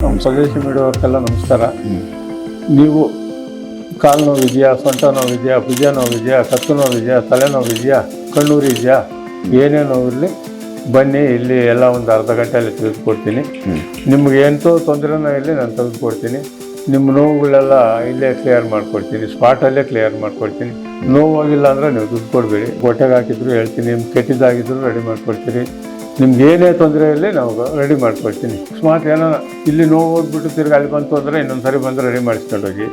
ನಮ್ಮ ಸ್ವದೇಶಿ ಮೀಡಿಯಾವ್ರಿಗೆಲ್ಲ ನಮಸ್ಕಾರ. ನೀವು ಕಾಲು ನೋವಿದೆಯಾ, ಸೊಂಟ ನೋವಿದೆಯಾ, ಭುಜ ನೋವಿದೆಯಾ, ಕತ್ತು ನೋವಿದೆಯಾ, ತಲೆನೋವಿದೆಯಾ, ಕಣ್ಣೂರು ಇದೆಯಾ, ಏನೇ ನೋವಿರಲಿ ಬನ್ನಿ, ಇಲ್ಲಿ ಎಲ್ಲ ಒಂದು ಅರ್ಧ ಗಂಟೆಯಲ್ಲಿ ತೆಗೆದುಕೊಡ್ತೀನಿ. ನಿಮ್ಗೆ ಎಂತೋ ತೊಂದರೆನೋ ಇರಲಿ ನಾನು ತೆಗೆದುಕೊಡ್ತೀನಿ. ನಿಮ್ಮ ನೋವುಗಳೆಲ್ಲ ಇಲ್ಲೇ ಕ್ಲಿಯರ್ ಮಾಡಿಕೊಡ್ತೀನಿ, ಸ್ಪಾಟಲ್ಲೇ ಕ್ಲಿಯರ್ ಮಾಡಿಕೊಡ್ತೀನಿ. ನೋವಾಗಿಲ್ಲ ಅಂದರೆ ನೀವು ದುಡ್ಡು ಕೊಡಬೇಡಿ. ಹೊಟ್ಟೆಗೆ ಹಾಕಿದ್ರು ಹೇಳ್ತೀನಿ, ನಿಮ್ಗೆ ಕೆಟ್ಟಿದ್ದಾಗಿದ್ರು ರೆಡಿ ಮಾಡಿಕೊಡ್ತೀನಿ. ನಿಮ್ಗೆ ಏನೇ ತೊಂದರೆ ಇರಲಿ ನಾವು ರೆಡಿ ಮಾಡಿಕೊಡ್ತೀನಿ. ಅಕಸ್ಮಾತ್ ಏನೋ ಇಲ್ಲಿ ನೋವು ಹೋಗ್ಬಿಟ್ಟು ತಿರ್ಗಿ ಅಲ್ಲಿ ಬಂತು ಅಂದರೆ ಇನ್ನೊಂದು ಸರಿ ಬಂದು ರೆಡಿ ಮಾಡಿಸ್ಕೊಂಡೋಗಿ.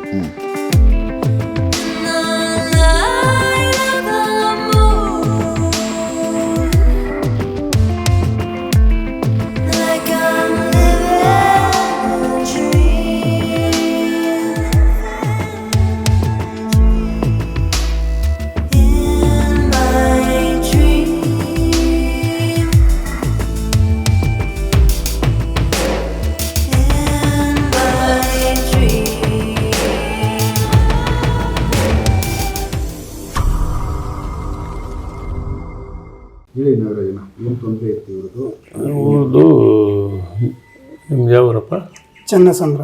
ಏನು ತೊಂದರೆ ಇತ್ತು ಇವ್ರದ್ದು? ಇವ್ರದ್ದು ನಿಮ್ಗೆ ಯಾವರಪ್ಪ? ಚನ್ನಸಂದ್ರ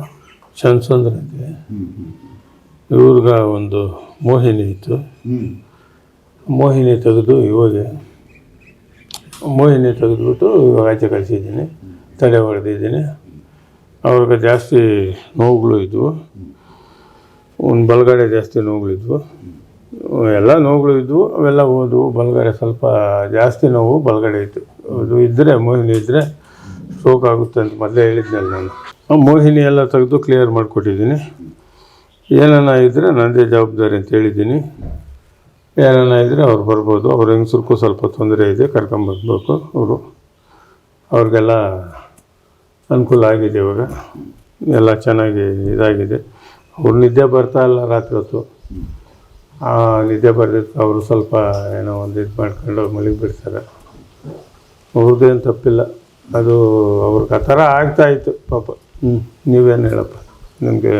ಅಂತೆ. ಇವ್ರಿಗೆ ಒಂದು ಮೋಹಿನಿ ಇತ್ತು. ಮೋಹಿನಿ ತೆಗೆದುಬಿಟ್ಟು ಇವಾಗ ಆಚೆ ಕಳಿಸಿದ್ದೀನಿ, ತಡೆ ಹೊಡೆದಿದ್ದೀನಿ. ಅವ್ರಿಗೆ ಜಾಸ್ತಿ ನೋವುಗಳು ಇದ್ವು, ಒಂದು ಬಲಗಡೆ ಜಾಸ್ತಿ ನೋವುಗಳಿದ್ವು, ಎಲ್ಲ ನೋವುಗಳು ಇದ್ವು, ಅವೆಲ್ಲ ಹೋದವು. ಬಲಗಡೆ ಸ್ವಲ್ಪ ಜಾಸ್ತಿ ನೋವು ಬಲಗಡೆ ಇತ್ತು. ಅದು ಇದ್ದರೆ ಮೋಹಿನಿ ಇದ್ದರೆ ಸ್ಟ್ರೋಕ್ ಆಗುತ್ತೆ ಅಂತ ಮೊದಲೇ ಹೇಳಿದ್ನಲ್ಲ ನಾನು. ಮೋಹಿನಿ ಎಲ್ಲ ತೆಗೆದು ಕ್ಲಿಯರ್ ಮಾಡಿಕೊಟ್ಟಿದ್ದೀನಿ. ಏನಾನ ಇದ್ದರೆ ನನ್ನದೇ ಜವಾಬ್ದಾರಿ ಅಂತ ಹೇಳಿದ್ದೀನಿ. ಏನಾನ ಇದ್ದರೆ ಅವ್ರು ಬರ್ಬೋದು. ಅವ್ರ ಹೆಂಗಸ್ರಿಗೂ ಸ್ವಲ್ಪ ತೊಂದರೆ ಇದೆ, ಕರ್ಕೊಂಬರ್ಬೇಕು. ಅವ್ರಿಗೆಲ್ಲ ಅನುಕೂಲ ಆಗಿದೆ. ಇವಾಗ ಎಲ್ಲ ಚೆನ್ನಾಗಿ ಇದಾಗಿದೆ. ಅವ್ರು ನಿದ್ದೆ ಬರ್ತಾ ಇಲ್ಲ ರಾತ್ರಿ ಹೊತ್ತು. ನಿದ್ದೆ ಬರ್ದಿತ್ತು. ಅವರು ಸ್ವಲ್ಪ ಏನೋ ಒಂದು ಇದು ಮಾಡ್ಕೊಂಡು ಮಲಗಿಬಿಡ್ತಾರೆ. ಅವ್ರದ್ದೇನು ತಪ್ಪಿಲ್ಲ, ಅದು ಅವ್ರಿಗೆ ಆ ಥರ ಆಗ್ತಾಯಿತ್ತು ಪಾಪ. ನೀವೇನು ಹೇಳಪ್ಪ, ನಿಮಗೆ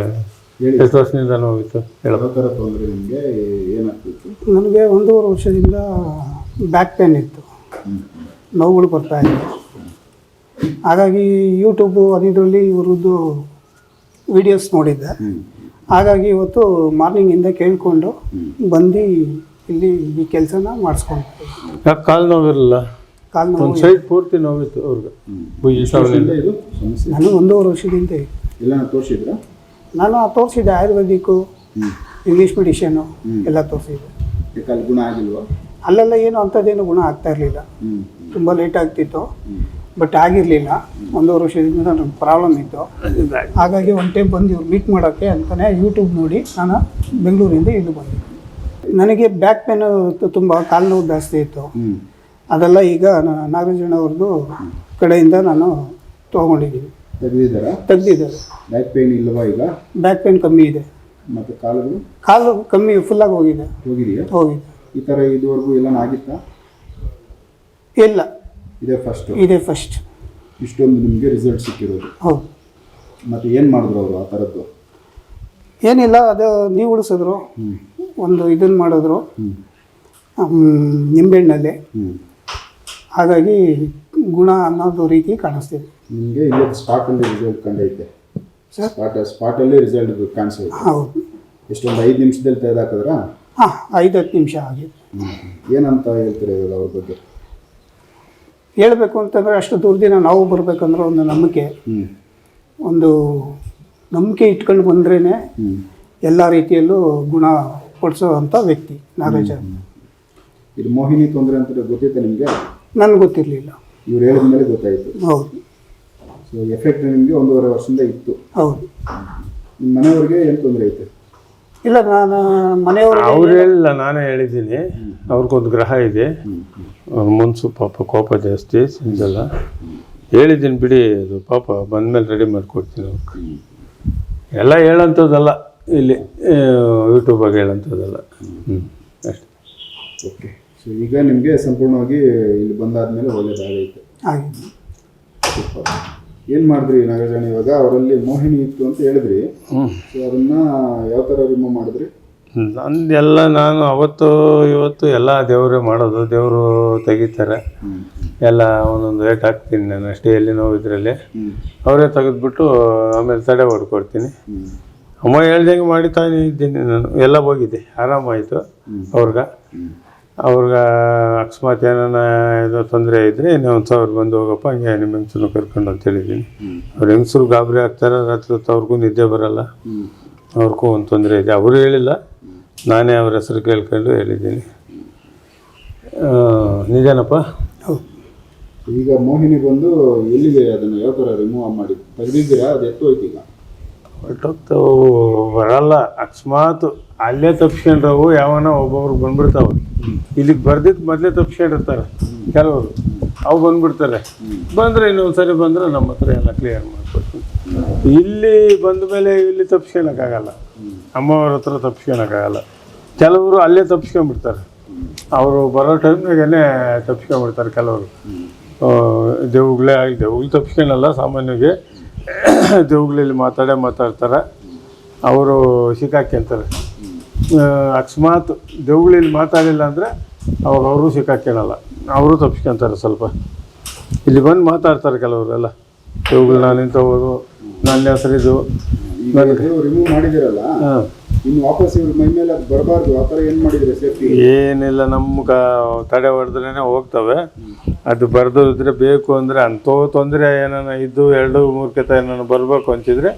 ಎಷ್ಟು ವರ್ಷದಿಂದ ನೋವಿತ್ತು ಹೇಳಪ್ಪ? ತೊಂದರೆ ನಿಮಗೆ ಏನಾಗ್ತಿತ್ತು? ನನಗೆ 1.5 ವರ್ಷದಿಂದ ಬ್ಯಾಕ್ ಪೇನ್ ಇತ್ತು, ನೋವುಗಳು ಬರ್ತಾಯಿತ್ತು. ಹಾಗಾಗಿ ಯೂಟ್ಯೂಬು ಅದರಲ್ಲಿ ಇವ್ರದ್ದು ವಿಡಿಯೋಸ್ ನೋಡಿದ್ದೆ. ಹಾಗಾಗಿ ಇವತ್ತು ಮಾರ್ನಿಂಗಿಂದ ಕೇಳಿಕೊಂಡು ಬಂದು ಇಲ್ಲಿ ಈ ಕೆಲಸನ ಮಾಡಿಸ್ಕೊಂಡು. ಯಾಕೆ ಕಾಲು ನೋವಿರಲಿಲ್ಲ? ಕಾಲು ನೋವು ಒಂದು ಸೈಡ್ ಪೂರ್ತಿ ನೋವಿತ್ತು ಅವ್ರಿಗೆ. ನಾನು 1.5 ವರ್ಷದಿಂದ ಎಲ್ಲ ತೋರಿಸಿದ್ರಾ? ನಾನು ತೋರಿಸಿದ್ದೆ, ಆಯುರ್ವೇದಿಕ್ಕು, ಇಂಗ್ಲೀಷ್ ಮೆಡಿಷನು ಎಲ್ಲ ತೋರಿಸಿದ್ದೆ. ಅಲ್ಲಿ ಗುಣ ಆಗಿಲ್ವಾ? ಅಲ್ಲೆಲ್ಲ ಏನು ಅಂಥದ್ದೇನು ಗುಣ ಆಗ್ತಾ ಇರಲಿಲ್ಲ. ತುಂಬ ಲೇಟ್ ಆಗ್ತಿತ್ತು, ಬಟ್ ಆಗಿರಲಿಲ್ಲ. 1.5 ವರ್ಷದಿಂದ ನನಗೆ ಪ್ರಾಬ್ಲಮ್ ಇತ್ತು. ಹಾಗಾಗಿ ಒಂದು ಟೈಮ್ ಬಂದು ಇವ್ರು ಮೀಟ್ ಮಾಡೋಕ್ಕೆ ಅಂತಲೇ ಯೂಟ್ಯೂಬ್ ನೋಡಿ ನಾನು ಬೆಂಗಳೂರಿಂದ ಇಲ್ಲಿ ಬಂದೆ. ನನಗೆ ಬ್ಯಾಕ್ ಪೇನು ತುಂಬ, ಕಾಲು ನೋವು ಜಾಸ್ತಿ ಇತ್ತು. ಅದೆಲ್ಲ ಈಗ ನಾಗರಾಜಣ್ಣ ಅವ್ರದ್ದು ಕಡೆಯಿಂದ ನಾನು ತೊಗೊಂಡಿದ್ದೀನಿ. ತೆಗ್ದಿದ್ದಾರೆ. ಬ್ಯಾಕ್ ಪೇನ್ ಇಲ್ಲವಾ ಈಗ? ಬ್ಯಾಕ್ ಪೇನ್ ಕಮ್ಮಿ ಇದೆ. ಮತ್ತು ಕಾಲು ಕಮ್ಮಿ ಫುಲ್ಲಾಗಿ ಹೋಗಿದೆ. ಹೋಗಿದೆ. ಈ ಥರ ಇದುವರೆಗೂ ಎಲ್ಲ ಆಗಿತ್ತಾ? ಇಲ್ಲ, ಇದೇ ಫಸ್ಟ್. ಇಷ್ಟೊಂದು ನಿಮಗೆ ರಿಸಲ್ಟ್ ಸಿಕ್ಕಿರೋದು? ಹೌದು. ಮತ್ತು ಏನು ಮಾಡಿದ್ರು ಅವರು ಆ ಥರದ್ದು? ಏನಿಲ್ಲ, ಅದು ನೀವು ಉಳಿಸಿದ್ರು, ಒಂದು ಇದನ್ನು ಮಾಡಿದ್ರು ನಿಂಬೆಹಣ್ಣಲ್ಲಿ. ಹಾಗಾಗಿ ಗುಣ ಅನ್ನೋದು ರೀತಿ ಕಾಣಿಸ್ತಿದೆ ನಿಮಗೆ. ಇಲ್ಲಿ ಸ್ಪಾಟಲ್ಲಿ ರಿಸಲ್ಟ್ ಕಂಡೈತೆ? ಸ್ಪಾಟಲ್ಲಿ ರಿಸಲ್ಟ್ ಕಾಣಿಸ್ತೈತೆ? ಹೌದು. ಎಷ್ಟೊಂದು 5 ನಿಮಿಷದಲ್ಲಿ ತೆಗೆದಾಕಿದ್ರಾ? 5-10 ನಿಮಿಷ ಆಗಿದೆ. ಏನಂತ ಹೇಳ್ತೀರಾ ಅವ್ರ ಬಗ್ಗೆ? ಹೇಳಬೇಕು ಅಂತಂದರೆ ಅಷ್ಟು ದೂರದಿಂದ ನಾವು ಬರಬೇಕಂದ್ರೆ ಒಂದು ನಂಬಿಕೆ ಇಟ್ಕೊಂಡು ಬಂದ್ರೇ ಎಲ್ಲ ರೀತಿಯಲ್ಲೂ ಗುಣ ಪಡಿಸೋವಂಥ ವ್ಯಕ್ತಿ ನಾಗರಾಜ. ಇದು ಮೋಹಿನಿ ತೊಂದರೆ ಅಂತ ಗೊತ್ತಿತ್ತು ನಿಮಗೆ? ನನಗೆ ಗೊತ್ತಿರಲಿಲ್ಲ, ಇವ್ರು ಹೇಳಿದ ಮೇಲೆ ಗೊತ್ತಾಯಿತು. ಹೌದು. ಸೊ ಎಫೆಕ್ಟ್ ನಿಮಗೆ 1.5 ವರ್ಷದಿಂದ ಇತ್ತು? ಹೌದು. ನಿಮ್ಮ ಮನೆಯವ್ರಿಗೆ ಏನು ತೊಂದರೆ ಐತೆ? ಇಲ್ಲ, ನಾನು ಮನೆಯವರು ಅವ್ರು ಹೇಳಿಲ್ಲ, ನಾನೇ ಹೇಳಿದ್ದೀನಿ. ಅವ್ರಿಗೊಂದು ಗ್ರಹ ಇದೆ, ಅವ್ರ ಮುನ್ಸು ಪಾಪ ಕೋಪ ಜಾಸ್ತಿ, ಸಿಂಜಲ್ಲ. ಹೇಳಿದ್ದೀನಿ ಬಿಡಿ, ಅದು ಪಾಪ ಬಂದಮೇಲೆ ರೆಡಿ ಮಾಡಿಕೊಡ್ತೀನಿ ಅವ್ರಿಗೆ. ಎಲ್ಲ ಹೇಳೋಂಥದ್ದಲ್ಲ, ಇಲ್ಲಿ ಯೂಟ್ಯೂಬಾಗ ಹೇಳೋಂಥದ್ದಲ್ಲ. ಅಷ್ಟೇ. ಓಕೆ. ಸೊ ಈಗ ನಿಮಗೆ ಸಂಪೂರ್ಣವಾಗಿ ಇಲ್ಲಿ ಬಂದಾದ್ಮೇಲೆ ಒಳ್ಳೇದಾಗೈತೆ. ಏನು ಮಾಡಿದ್ರಿ ನಾಗರಾಜಣ್ಣ? ಇವಾಗ ಅವರಲ್ಲಿ ಮೋಹಿನಿ ಇತ್ತು ಅಂತ ಹೇಳಿದ್ರಿ. ಸೊ ಅದನ್ನು ಯಾವ ಥರ ರಿಮೂವ್ ಮಾಡಿದ್ರಿ? ನಂದೆಲ್ಲ ನಾನು ಅವತ್ತು ಇವತ್ತು ಎಲ್ಲ ದೇವರೇ ಮಾಡೋದು, ದೇವರು ತೆಗಿತಾರೆ. ಎಲ್ಲ ಒಂದೊಂದು ರೇಟ್ ಹಾಕ್ತೀನಿ ನಾನು ಅಷ್ಟೇ, ಎಲ್ಲಿ ನೋವಿದ್ರಲ್ಲಿ ಅವರೇ ತೆಗೆದ್ಬಿಟ್ಟು ಆಮೇಲೆ ತಡೆ ಹೊಡ್ಕೊಡ್ತೀನಿ. ಅಮ್ಮ ಹೇಳ್ದಂಗೆ ಮಾಡಿ ತಾನೇ ಇದ್ದೀನಿ ನಾನು. ಎಲ್ಲ ಹೋಗಿದ್ದೆ, ಆರಾಮಾಯಿತು. ಅವ್ರಿಗೆ ಅಕಸ್ಮಾತ್ ಏನಾನ ಏನೋ ತೊಂದರೆ ಇದ್ದರೆ ಇನ್ನೂ 1,000 ಬಂದು ಹೋಗಪ್ಪ, ಹಂಗೆ ನಿಮ್ಮ ಹೆಂಗಸನ್ನು ಕರ್ಕೊಂಡು ಅಂತ ಹೇಳಿದ್ದೀನಿ. ಅವ್ರ ಹೆಂಗಸರು ಗಾಬರಿ ಆಗ್ತಾರೆ, ರಾತ್ರಿ ಹೊತ್ತು ಅವ್ರಿಗೂ ನಿದ್ದೆ ಬರೋಲ್ಲ, ಅವ್ರಿಗೂ ಒಂದು ತೊಂದರೆ ಇದೆ. ಅವರು ಹೇಳಿಲ್ಲ, ನಾನೇ ಅವ್ರ ಹೆಸರು ಕೇಳ್ಕೊಂಡು ಹೇಳಿದ್ದೀನಿ. ನಿಜನಪ್ಪ. ಈಗ ಮೋಹಿನಿ ಬಂದು ಎಲ್ಲಿಗೆ ಅದನ್ನು ಯಾವ ಥರ ರಿಮೂವ್ ಮಾಡಿ ತೆಗೆದಿದ್ದೀರಾ? ಅದು ಎತ್ತೋಯ್ತು ಈಗ ಹೊರಟೋಗ್ತಾವು, ಬರಲ್ಲ. ಅಕಸ್ಮಾತ್ ಅಲ್ಲೇ ತಪ್ಸ್ಕೊಂಡ್ರವು ಯಾವನ ಒಬ್ಬೊಬ್ರು ಬಂದ್ಬಿಡ್ತಾವೆ. ಇಲ್ಲಿಗೆ ಬರ್ದಿದ್ದು ಮೊದಲೇ ತಪ್ಸ್ಕೊಂಡಿರ್ತಾರೆ ಕೆಲವರು, ಅವು ಬಂದ್ಬಿಡ್ತಾರೆ. ಬಂದರೆ ಇನ್ನೊಂದು ಸರಿ ಬಂದರೆ ನಮ್ಮ ಹತ್ರ ಎಲ್ಲ ಕ್ಲಿಯರ್ ಮಾಡ್ಕೊಡ್ತೀನಿ. ಇಲ್ಲಿ ಬಂದ ಮೇಲೆ ಇಲ್ಲಿ ತಪ್ಸ್ಕೊಳಕ್ಕಾಗಲ್ಲ, ಅಮ್ಮವ್ರ ಹತ್ರ ತಪ್ಸ್ಕೊಳಕ್ಕಾಗಲ್ಲ. ಕೆಲವರು ಅಲ್ಲೇ ತಪ್ಸ್ಕೊಂಡ್ಬಿಡ್ತಾರೆ, ಅವರು ಬರೋ ಟೈಮ್ನಾಗೇ ತಪ್ಸ್ಕೊಂಡ್ಬಿಡ್ತಾರೆ. ಕೆಲವರು ದೇವುಗಳೇ ಆಗಿ ದೇವುಗಳು ತಪ್ಸ್ಕೊಳಲ್ಲ, ಸಾಮಾನ್ಯವಾಗಿ ದೇವುಗಳಲ್ಲಿ ಮಾತಾಡ್ತಾರೆ, ಅವರು ಸಿಕ್ಕಾಕ್ಯಂತಾರೆ. ಅಕಸ್ಮಾತ್ ದೇವುಗಳಲ್ಲಿ ಮಾತಾಡಿಲ್ಲ ಅಂದರೆ ಅವರು ಸಿಕ್ಕಾಕ್ಯಣಲ್ಲ, ಅವರು ತಪ್ಸ್ಕೊಂತಾರೆ. ಸ್ವಲ್ಪ ಇಲ್ಲಿ ಬಂದು ಮಾತಾಡ್ತಾರೆ ಕೆಲವರೆಲ್ಲ, ದೇವುಗಳು ನಾನು ಇಂಥವರು, ನನ್ನ ಹೆಸರಿದು ರಿಮೂವ್ ಮಾಡಿದಿರಲ್ಲ, ಇನ್ನು ವಾಪಸ್ ಇವ್ರ ಮೈ ಮೇಲೆ ಅದು ಬರಬಾರ್ದು, ಆ ಥರ ಏನು ಮಾಡಿದ್ರೆ ಸೇಫ್ಟಿ? ಏನಿಲ್ಲ, ನಮ್ಮ ತಡೆ ಹೊಡೆದ್ರೇ ಹೋಗ್ತವೆ. ಅದು ಬರ್ದಿದ್ರೆ ಬೇಕು ಅಂದರೆ ಅಂಥೋ ತೊಂದರೆ ಏನಾನ ಇದ್ದು 2-3 ಕೆತ್ತ ಏನಾನ ಬರಬೇಕು ಅಂತಿದ್ರೆ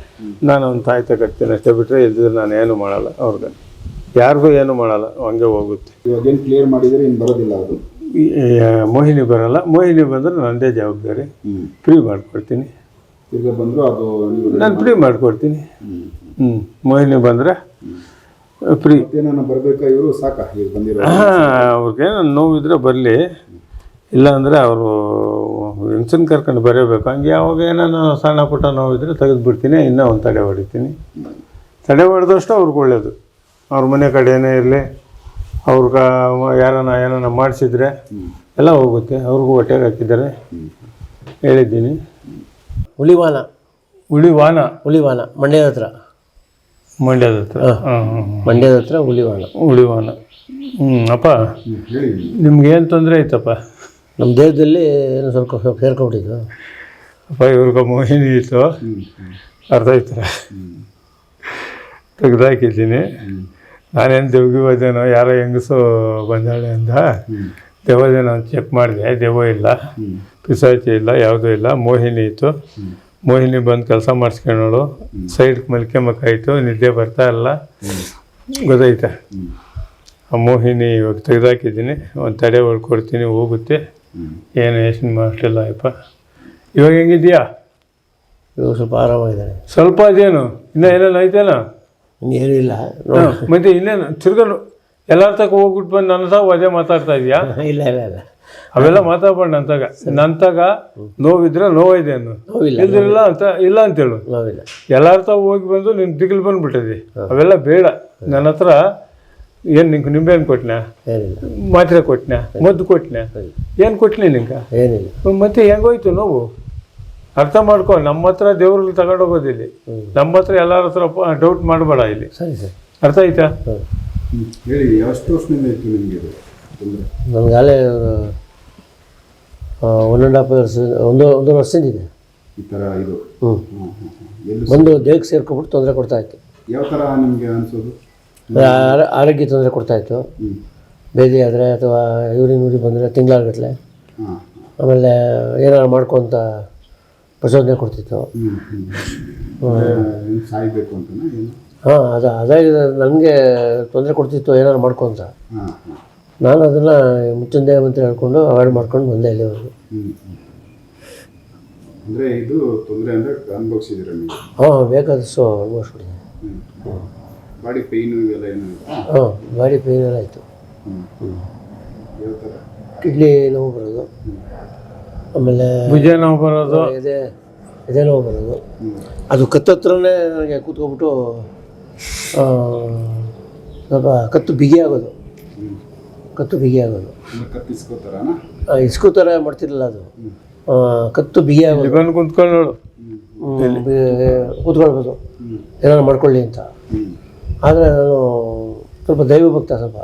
ನಾನು ಒಂದು ತಾಯಿ ತಗೊಳ್ತೀನಿ ಅಷ್ಟೇ, ಬಿಟ್ಟರೆ ಇಲ್ದಿದ್ರೆ ನಾನು ಏನು ಮಾಡಲ್ಲ. ಅವ್ರಿಗೆ ಯಾರಿಗೂ ಏನು ಮಾಡಲ್ಲ, ಹಂಗೆ ಹೋಗುತ್ತೆ. ಇವಾಗೇನು ಕ್ಲಿಯರ್ ಮಾಡಿದರೆ ಇನ್ನು ಬರೋದಿಲ್ಲ ಅದು? ಮೋಹಿನಿ ಬರಲ್ಲ. ಮೋಹಿನಿ ಬಂದರೆ ನನ್ನದೇ ಜವಾಬ್ದಾರಿ, ಫ್ರೀ ಮಾಡಿಕೊಡ್ತೀನಿ. ಈಗ ಬಂದರೂ ಅದು ನಾನು ಫ್ರೀ ಮಾಡಿಕೊಡ್ತೀನಿ. ಮೋಹಿನಿ ಬಂದರೆ ಫ್ರೀ. ಏನಾನ ಬರಬೇಕಾ ಇವರು? ಸಾಕಾ ಈಗ ಬಂದಿರೋ? ಅವ್ರಿಗೆ ನೋವಿದ್ರೆ ಬರಲಿ, ಇಲ್ಲಾಂದರೆ ಅವರು ಹೆಂಗಸನ್ನ ಕರ್ಕೊಂಡು ಬರೀಬೇಕು. ಹಂಗೆ ಯಾವಾಗ ಏನಾನ ಸಣ್ಣ ಪುಟ್ಟ ನೋವಿದ್ರೆ ತೆಗೆದುಬಿಡ್ತೀನಿ, ಇನ್ನೂ ಒಂದು ತಡೆ ಹೊಡಿತೀನಿ. ತಡೆ ಹೊಡೆದಷ್ಟು ಅವ್ರಿಗೆ ಒಳ್ಳೆಯದು. ಅವ್ರ ಮನೆ ಕಡೆಯೇ ಇರಲಿ, ಅವ್ರಿಗೆ ಏನಾನ ಮಾಡಿಸಿದ್ರೆ ಎಲ್ಲ ಹೋಗುತ್ತೆ. ಅವ್ರಿಗೂ ಹೊಟ್ಟೆಗೆ ಹಾಕಿದ್ದಾರೆ, ಹೇಳಿದ್ದೀನಿ. ಹುಲಿವಾನ ಮಂಡ್ಯದ ಹತ್ರ. ಮಂಡ್ಯದ ಹತ್ರ ಹುಲಿವಾನ. ಅಪ್ಪ, ನಿಮ್ಗೇನು ತೊಂದರೆ ಐತಪ್ಪ? ನಮ್ಮ ದೇಹದಲ್ಲಿ ಏನೋ ಸ್ವಲ್ಪ ಸೇರ್ಕೊಂಡ್ಬಿಟ್ಟಿದ್ದು ಅಪ್ಪ. ಇವ್ರಿಗೆ ಮೋಹಿನಿ ಇತ್ತು, ಅರ್ಥ ಆಯ್ತಾರೆ, ತೆಗೆದಾಕಿದ್ದೀನಿ. ನಾನೇನು ದೇವ್ಗಿವದೇನೋ, ಯಾರೋ ಹೆಂಗಸು ಬಂದಾಳೆ ಅಂದ, ದೇವದೇನೋ ಅಂತ ಚೆಕ್ ಮಾಡಿದೆ, ದೇವ ಇಲ್ಲ, ಪಿಸಾಚಿ ಇಲ್ಲ, ಯಾವುದೂ ಇಲ್ಲ. ಮೋಹಿನಿ ಇತ್ತು. ಮೋಹಿನಿ ಬಂದು ಕೆಲಸ ಮಾಡಿಸ್ಕೊಂಡೋಳು, ಸೈಡ್ಗೆ ಮಲ್ಕೊಂಬೇಕಾಯ್ತು, ನಿದ್ದೆ ಬರ್ತಾ ಇಲ್ಲ, ಗೊತ್ತೈತೆ. ಆ ಮೋಹಿನಿ ಇವಾಗ ತೆಗೆದಾಕಿದ್ದೀನಿ, ಒಂದು ತಡೆ ಹೊಡ್ಕೊಡ್ತೀನಿ, ಹೋಗುತ್ತೆ. ಏನು ಎಷ್ಟು ಮಾಡಿಲ್ಲ ಅಪ್ಪ. ಇವಾಗ ಹೆಂಗಿದ್ಯಾ? ಇವಾಗ ಸ್ವಲ್ಪ ಆರಾಮಾಗಿದ್ದಾನೆ. ಸ್ವಲ್ಪ ಅದೇನು ಇನ್ನೂ ಏನೇನು ಐತೇನೋ? ಇನ್ನೇನು ಇಲ್ಲ. ಮತ್ತೆ ಇನ್ನೇನು ತಿರ್ಗನು ಎಲ್ಲರ ತಕ ಹೋಗ್ಬಿಟ್ಟು ಬಂದು ನನ್ನ ತಾವು ಅದೇ ಮಾತಾಡ್ತಾ ಇದೆಯಾ? ಇಲ್ಲ ಅವೆಲ್ಲ ಮಾತಾಡ್ಬೇಡ. ನಂತಾಗ ನೋವಿದ್ರೆ ನೋವಿದೆ ಅನ್ನು, ಇಲ್ದಿರಲ್ಲ ಅಂತ ಇಲ್ಲ ಅಂತೇಳು. ಎಲ್ಲರ ತಾವು ಹೋಗಿ ಬಂದು ನಿನ್ನ ದಿಗಿಲು ಬಂದ್ಬಿಟ್ಟಿದೆ, ಅವೆಲ್ಲ ಬೇಡ. ನನ್ನ ಹತ್ರ ಏನು ನಿಂಗೆ ನಿಂಬೆಹಣ್ಣು ಕೊಟ್ಟನ, ಮಾತ್ರೆ ಕೊಟ್ಟನ, ಮದ್ದು ಕೊಟ್ಟನ, ಏನು ಕೊಟ್ಟನಿ ನಿಂಗೆ? ಮತ್ತೆ ಹೆಂಗೋಯ್ತು ನೋವು? ಅರ್ಥ ಮಾಡ್ಕೊ. ನಮ್ಮ ಹತ್ರ ದೇವ್ರಿಗೆ ತಗೊಂಡೋಗೋದಿಲ್ಲಿ, ನಮ್ಮ ಹತ್ರ ಎಲ್ಲರ ಹತ್ರ ಡೌಟ್ ಮಾಡಬೇಡ ಇಲ್ಲಿ. ಅರ್ಥ ಆಯ್ತಾ? ಹೇಳಿ, ಎಷ್ಟು ವರ್ಷದಿಂದ ಇತ್ತು ನಿಮಗೆ? ನನಗೆ ಅಲ್ಲೇ 1.5 ವರ್ಷ, ಒಂದೂವರೆ ವರ್ಷದಿಂದ ಇದೆ ಈ ಥರ. ಇದು ಬಂದು ದೇಹಕ್ಕೆ ಸೇರ್ಕೊಂಡ್ಬಿಟ್ಟು ತೊಂದರೆ ಕೊಡ್ತಾಯಿತ್ತು. ಯಾವ ಥರ ನಿಮಗೆ ಅನಿಸೋದು? ಆರೋಗ್ಯ ತೊಂದರೆ ಕೊಡ್ತಾಯಿತ್ತು. ಬೇದಿ ಆದರೆ ಅಥವಾ ಯೂರಿನ್ ಬಂದರೆ ತಿಂಗಳಾಗಟ್ಲೆ, ಆಮೇಲೆ ಏನಾರು ಮಾಡ್ಕೊತ ಪ್ರಚೋದನೆ ಕೊಡ್ತಿತ್ತು. ಸಾಯ್ಬೇಕು ಅಂತ? ಹಾಂ, ಅದಾಗಿ ನನಗೆ ತೊಂದರೆ ಕೊಡ್ತಿತ್ತು ಏನಾರು ಮಾಡ್ಕೊತ. ನಾನು ಅದನ್ನು ಮುಚ್ಚಿಂದೆ ಅಂತ ಹೇಳ್ಕೊಂಡು ಅವಾಯ್ಡ್ ಮಾಡ್ಕೊಂಡು ಬಂದೆ ಇಲ್ಲಿವರೆಗೂ. ಅಂದರೆ ಇದು ತೊಂದರೆ ಅಂದರೆ ಅನುಭವಿಸಿದ್ದೀರ ನೀವು? ಹಾಂ, ಬೇಕಾದಷ್ಟು ಅನುಭವಿಸ್ಬಿಟ್ಟಿದೆ. ಬಾಡಿ ಪೇಯ್ನು ಇವೆಲ್ಲ ಏನು? ಹಾಂ, ಬಾಡಿ ಪೇಯ್ನ್ ಎಲ್ಲ ಆಯಿತು. ಯಾವ ಥರ? ಕಿಡ್ನಿ ನೋವು ಬರೋದು, ಆಮೇಲೆ ಭುಜ ನೋವು ಬರೋದು, ಎದೆ ನೋವು ಬರೋದು. ಅದು ಕತ್ತತ್ರನೇ ನನಗೆ ಕೂತ್ಕೊಬಿಟ್ಟು ಸ್ವಲ್ಪ ಕತ್ತು ಬಿಗಿ ಆಗೋದು. ಇಸ್ಕೋ ಥರ ಮಾಡ್ತಿರಲಿಲ್ಲ, ಅದು ಕತ್ತು ಬಿಗಿ ಆಗೋದು. ಕುಂತ್ಕೊಳ್ಳೋಳು, ಕೂತ್ಕೊಳ್ಬೋದು ಏನಾರು ಮಾಡ್ಕೊಳ್ಳಿ ಅಂತ. ಆದರೆ ನಾನು ಸ್ವಲ್ಪ ದೈವ ಭಕ್ತ, ಸ್ವಲ್ಪ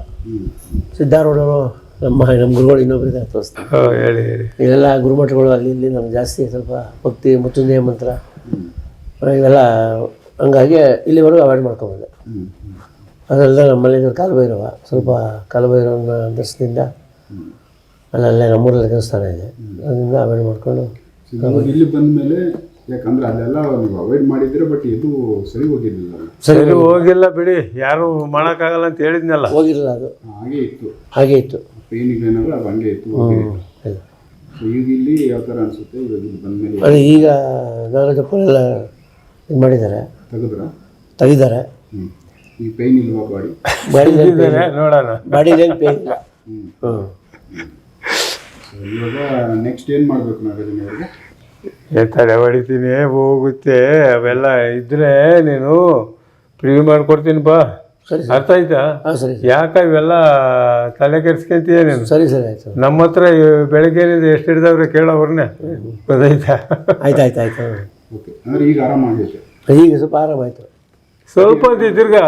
ಸಿದ್ಧಾರೂಢರು ನಮ್ಮ ಗುರುಗಳು ಇನ್ನೊಬ್ಬರಿಗೆ ತೋರಿಸ್ತಾರೆ. ಹೇಳಿ ಹೇಳಿ. ಇವೆಲ್ಲ ಗುರುಮಠಗಳು ಅಲ್ಲಿ ಇಲ್ಲಿ ನಮ್ಗೆ ಜಾಸ್ತಿ ಸ್ವಲ್ಪ ಭಕ್ತಿ ಮುಚ್ಚುಂಜಯ ಮಂತ್ರ ಇವೆಲ್ಲ ಹಂಗಾಗಿ ಇಲ್ಲಿವರೆಗೂ ಅವಾಯ್ಡ್ ಮಾಡ್ಕೊಂಬಂದೆ. ಅದೆಲ್ಲ ನಮ್ಮಲ್ಲಿ ಕಾಲಭೈರವ ಸ್ವಲ್ಪ ಕಾಲಭೈರವನ ದರ್ಶನದಿಂದ ಅಲ್ಲಲ್ಲೇ ನಮ್ಮೂರಲ್ಲಿ ದೇವಸ್ಥಾನ ಇದೆ, ಅದರಿಂದ ಅವಾಯ್ಡ್ ಮಾಡಿಕೊಂಡು ಇಲ್ಲಿ ಬಂದ ಮೇಲೆ ಯಾಕಂದ್ರೆ ಅಲ್ಲೆಲ್ಲ ನೀವು ಅವಾಯ್ಡ್ ಮಾಡಿದ್ರೆ ಬಟ್ ಇದು ಸರಿ ಹೋಗಿರ್ಲಿಲ್ಲ. ಸರಿ ಹೋಗಿಲ್ಲ ಬಿಡಿ, ಯಾರು ಮಾಡೋಕ್ಕಾಗಲ್ಲ ಅಂತ ಹೇಳಿದ್ನಲ್ಲ. ಹೋಗಿರಲಿಲ್ಲ, ಅದು ಹಾಗೆ ಇತ್ತು ಪೇನಿಗೆ ಏನಾದ್ರು ಅದು ಹಂಗೆ ಇತ್ತು. ಈಗ ಇಲ್ಲಿ ಯಾವ ಥರ ಅನಿಸುತ್ತೆ ಇವಾಗ ಇಲ್ಲಿ ಬಂದ ಮೇಲೆ? ಅದೇ ಈಗ ನಾಗರಾಜಪ್ಪರೆಲ್ಲ ಇದು ಮಾಡಿದ್ದಾರೆ, ತೆಗಿದ್ದಾರೆ. ಈ ಪೇನ್ ಇಲ್ವಾ ನೋಡೋಣ, ಬಾಡಿಲೇನು ಪೇನ್ ಇಲ್ಲ. ಇವಾಗ ನೆಕ್ಸ್ಟ್ ಏನು ಮಾಡಬೇಕು ನಾಗರಾಜನ್ ಅವ್ರಿಗೆ? ತಲೆ ಹೊಡಿತೀನಿ ಹೋಗುತ್ತೆ, ಅವೆಲ್ಲ ಇದ್ರೆ ನೀನು ಫ್ರೀ ಮಾಡ್ಕೊಡ್ತೀನಿ ಬಾ. ಅರ್ಥ ಆಯ್ತಾ? ಯಾಕ ಇವೆಲ್ಲ ತಲೆ ಕೆಡ್ಸ್ಕೊಂತೀಯ ನೀನು? ಸರಿ ಸರಿ ಆಯ್ತು. ನಮ್ಮ ಹತ್ರ ಬೆಳಗ್ಗೆನಿಂದ ಎಷ್ಟು ಹಿಡ್ದವ್ರೆ ಕೇಳೋವ್ರನ್ನೇ, ಗೊತ್ತಾಯ್ತಾ? ಆಯ್ತು ಆಯ್ತು. ಓಕೆ, ಅಂದರೆ ಈಗ ಆರಾಮಾಗೈತೆ? ಈಗ ಸ್ವಲ್ಪ ಆರಾಮಾಯ್ತು, ಸ್ವಲ್ಪ ತಿರ್ಗಾ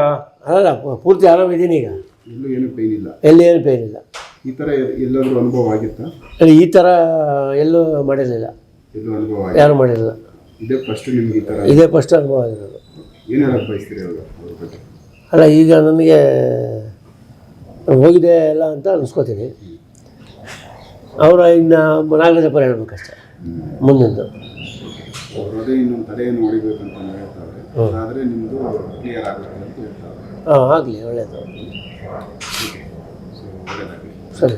ಅಲ್ಲ ಪೂರ್ತಿ ಆರಾಮಿದ್ದೀನಿ ಈಗ. ಎಲ್ಲೂ ಏನು ಪೇನ್ ಇಲ್ಲ? ಎಲ್ಲಿ ಏನು ಪೇನ್ ಇಲ್ಲ. ಈ ಥರ ಎಲ್ಲಾದರೂ ಅನುಭವ ಆಗಿತ್ತಾ? ಈ ಥರ ಎಲ್ಲೂ ಮಾಡಿರಲಿಲ್ಲ, ಎಲ್ಲೂ ಅನುಭವ ಯಾರು ಮಾಡಿರಲಿಲ್ಲ. ಇದೇ ಫಸ್ಟ್ ನಿಮ್ಗೆ ಈ ಥರ? ಇದೇ ಫಸ್ಟ್ ಅನುಭವ ಆಗಿರೋದು. ಏನು ಹೇಳಕ್ಕೆ ಬಯಸ್ತೀರಿ ಅವ್ರ ಬಗ್ಗೆ? ಅಲ್ಲ ಈಗ ನನಗೆ ಹೋಗಿದೆ ಎಲ್ಲ ಅಂತ ಅನ್ಸ್ಕೋತೀನಿ. ಅವರ ಇನ್ನು ನಾಗರಾಜಪ್ಪರು ಹೇಳ್ಬೇಕಷ್ಟೆ ಮುಂದಿಂದು. ಅವರದೇ ಇನ್ನೊಂದು ತಲೆಯನ್ನು ಹೊಡಿಬೇಕಂತ ಹೇಳ್ತಾರೆ, ಆದರೆ ನಿಮ್ಮದು ಕ್ಲಿಯರ್ ಆಗುತ್ತೆ ಅಂತ ಹೇಳ್ತಾರೆ. ಆಗಲಿ, ಒಳ್ಳೆಯದು. ಸೊ ಒಳ್ಳೆಯದಾಗಲಿ. ಸರಿ.